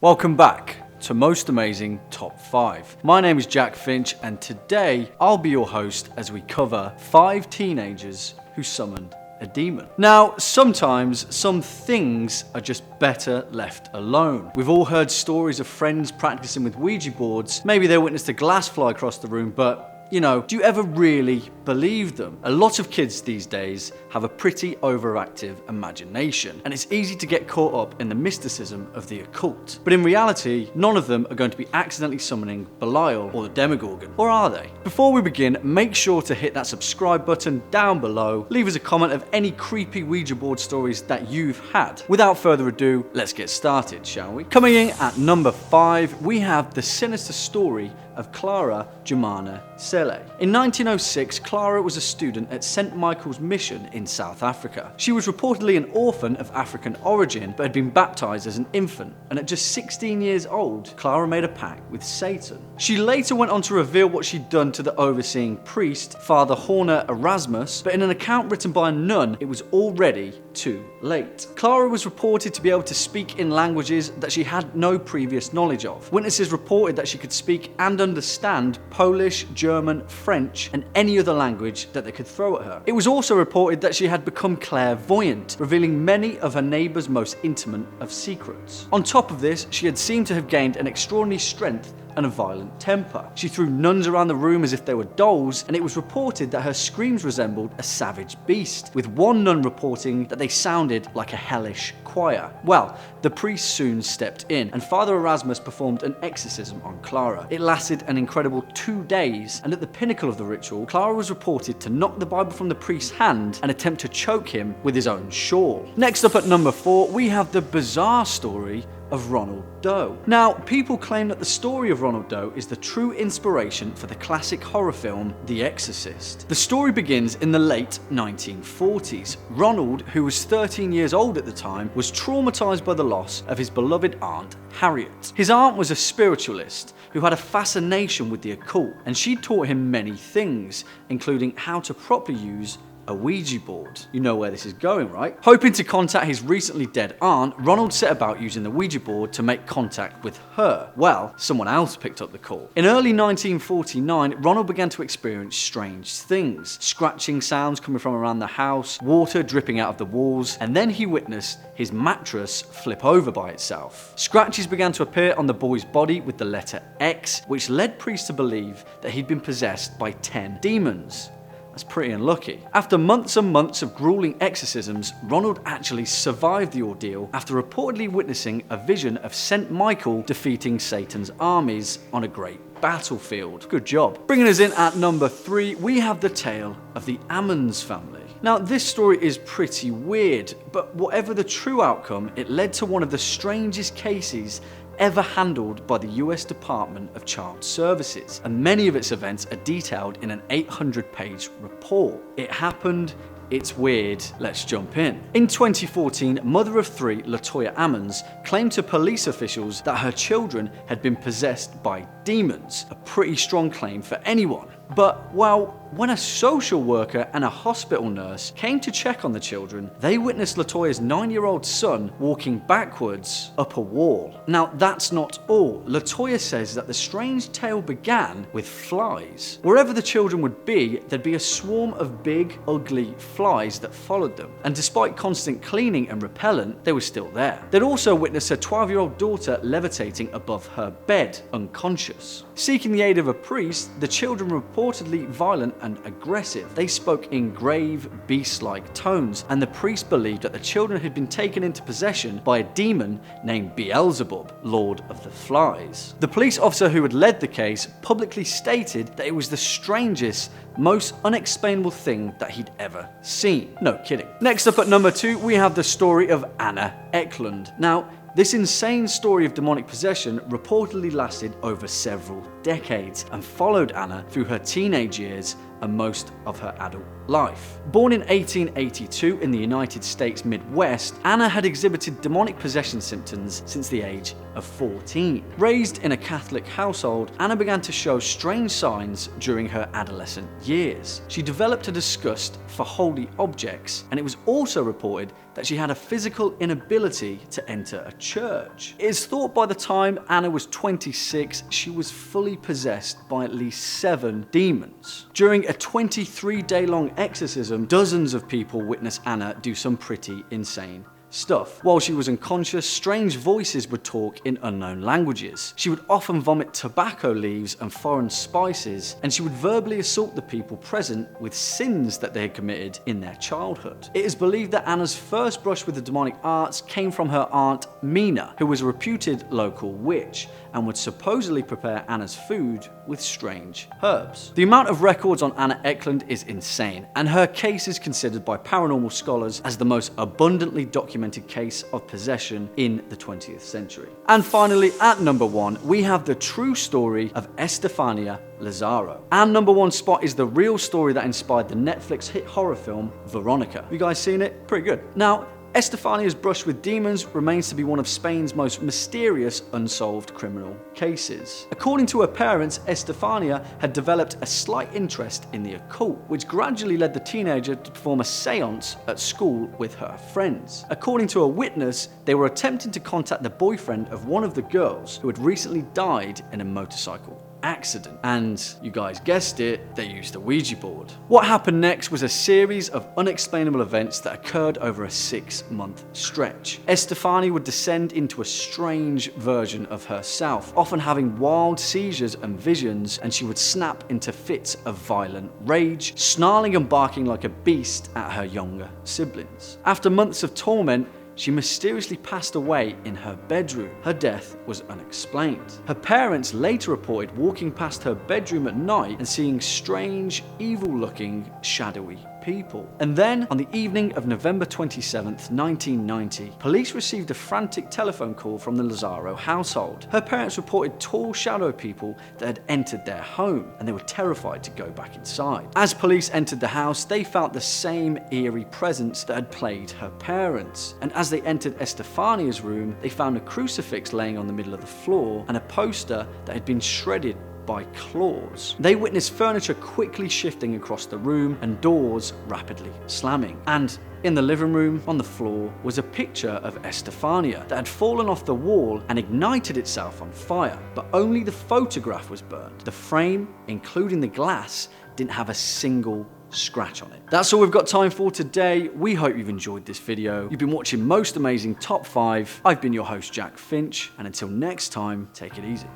Welcome back to Most Amazing Top 5. My name is Jack Finch and today I'll be your host as we cover 5 teenagers who summoned a demon. Now, sometimes some things are just better left alone. We've all heard stories of friends practicing with Ouija boards. Maybe they witnessed a glass fly across the room, but do you ever really believe them? A lot of kids these days have a pretty overactive imagination, and it's easy to get caught up in the mysticism of the occult. But in reality, none of them are going to be accidentally summoning Belial or the Demogorgon, or are they? Before we begin, make sure to hit that subscribe button down below. Leave us a comment of any creepy Ouija board stories that you've had. Without further ado, let's get started, shall we? Coming in at number 5, we have the sinister story of Clara, Germana, Cele. In 1906, Clara was a student at St. Michael's Mission in South Africa. She was reportedly an orphan of African origin, but had been baptized as an infant, and at just 16 years old, Clara made a pact with Satan. She later went on to reveal what she'd done to the overseeing priest, Father Horner Erasmus, but in an account written by a nun, it was already too late. Clara was reported to be able to speak in languages that she had no previous knowledge of. Witnesses reported that she could speak and understand Polish, German, French, and any other language that they could throw at her. It was also reported that she had become clairvoyant, revealing many of her neighbours' most intimate of secrets. On top of this, she had seemed to have gained an extraordinary strength and a violent temper. She threw nuns around the room as if they were dolls, and it was reported that her screams resembled a savage beast, with one nun reporting that they sounded like a hellish choir. Well, the priest soon stepped in, and Father Erasmus performed an exorcism on Clara. It lasted an incredible 2 days, and at the pinnacle of the ritual, Clara was reported to knock the Bible from the priest's hand and attempt to choke him with his own shawl. Next up at number 4, we have the bizarre story of Ronald Doe. Now, people claim that the story of Ronald Doe is the true inspiration for the classic horror film The Exorcist. The story begins in the late 1940s. Ronald, who was 13 years old at the time, was traumatized by the loss of his beloved aunt, Harriet. His aunt was a spiritualist who had a fascination with the occult, and she taught him many things, including how to properly use a Ouija board. You know where this is going, right? Hoping to contact his recently dead aunt, Ronald set about using the Ouija board to make contact with her. Well, someone else picked up the call. In early 1949, Ronald began to experience strange things. Scratching sounds coming from around the house, water dripping out of the walls, and then he witnessed his mattress flip over by itself. Scratches began to appear on the boy's body with the letter X, which led priests to believe that he'd been possessed by 10 demons. That's pretty unlucky. After months and months of grueling exorcisms, Ronald actually survived the ordeal after reportedly witnessing a vision of St. Michael defeating Satan's armies on a great battlefield. Good job. Bringing us in at number 3, we have the tale of the Ammons family. Now, this story is pretty weird, but whatever the true outcome, it led to one of the strangest cases ever handled by the US Department of Child Services, and many of its events are detailed in an 800-page report. It happened, it's weird, let's jump in. In 2014, mother of 3, Latoya Ammons, claimed to police officials that her children had been possessed by demons, a pretty strong claim for anyone. But, well, when a social worker and a hospital nurse came to check on the children, they witnessed Latoya's 9-year-old son walking backwards up a wall. Now, that's not all. Latoya says that the strange tale began with flies. Wherever the children would be, there'd be a swarm of big, ugly flies that followed them. And despite constant cleaning and repellent, they were still there. They'd also witnessed her 12-year-old daughter levitating above her bed, unconscious. Seeking the aid of a priest, the children were reportedly violent and aggressive. They spoke in grave, beast-like tones, and the priest believed that the children had been taken into possession by a demon named Beelzebub, Lord of the Flies. The police officer who had led the case publicly stated that it was the strangest, most unexplainable thing that he'd ever seen. No kidding. Next up at number 2, we have the story of Anna Ecklund. Now, this insane story of demonic possession reportedly lasted over several decades and followed Anna through her teenage years and most of her adult life. Born in 1882 in the United States Midwest, Anna had exhibited demonic possession symptoms since the age of 14. Raised in a Catholic household, Anna began to show strange signs during her adolescent years. She developed a disgust for holy objects, and it was also reported that she had a physical inability to enter a church. It is thought by the time Anna was 26, she was fully possessed by at least 7 demons. During a 23-day-long exorcism, dozens of people witnessed Anna do some pretty insane stuff. While she was unconscious, strange voices would talk in unknown languages. She would often vomit tobacco leaves and foreign spices, and she would verbally assault the people present with sins that they had committed in their childhood. It is believed that Anna's first brush with the demonic arts came from her aunt Mina, who was a reputed local witch and would supposedly prepare Anna's food with strange herbs. The amount of records on Anna Ecklund is insane, and her case is considered by paranormal scholars as the most abundantly documented case of possession in the 20th century. And finally, at number 1, we have the true story of Estefania Lazaro. And number 1 spot is the real story that inspired the Netflix hit horror film Veronica. Have you guys seen it? Pretty good. Now, Estefania's brush with demons remains to be one of Spain's most mysterious unsolved criminal cases. According to her parents, Estefania had developed a slight interest in the occult, which gradually led the teenager to perform a seance at school with her friends. According to a witness, they were attempting to contact the boyfriend of one of the girls who had recently died in a motorcycle accident. And you guys guessed it, they used a Ouija board. What happened next was a series of unexplainable events that occurred over a 6-month stretch. Estefania would descend into a strange version of herself, often having wild seizures and visions, and she would snap into fits of violent rage, snarling and barking like a beast at her younger siblings. After months of torment, she mysteriously passed away in her bedroom. Her death was unexplained. Her parents later reported walking past her bedroom at night and seeing strange, evil-looking, shadowy people. And then, on the evening of November 27th, 1990, police received a frantic telephone call from the Lazaro household. Her parents reported tall shadow people that had entered their home, and they were terrified to go back inside. As police entered the house, they felt the same eerie presence that had plagued her parents. And as they entered Estefania's room, they found a crucifix laying on the middle of the floor and a poster that had been shredded by claws. They witnessed furniture quickly shifting across the room and doors rapidly slamming. And in the living room, on the floor, was a picture of Estefania that had fallen off the wall and ignited itself on fire, but only the photograph was burned. The frame, including the glass, didn't have a single scratch on it. That's all we've got time for today. We hope you've enjoyed this video. You've been watching Most Amazing Top 5. I've been your host, Jack Finch, and until next time, take it easy.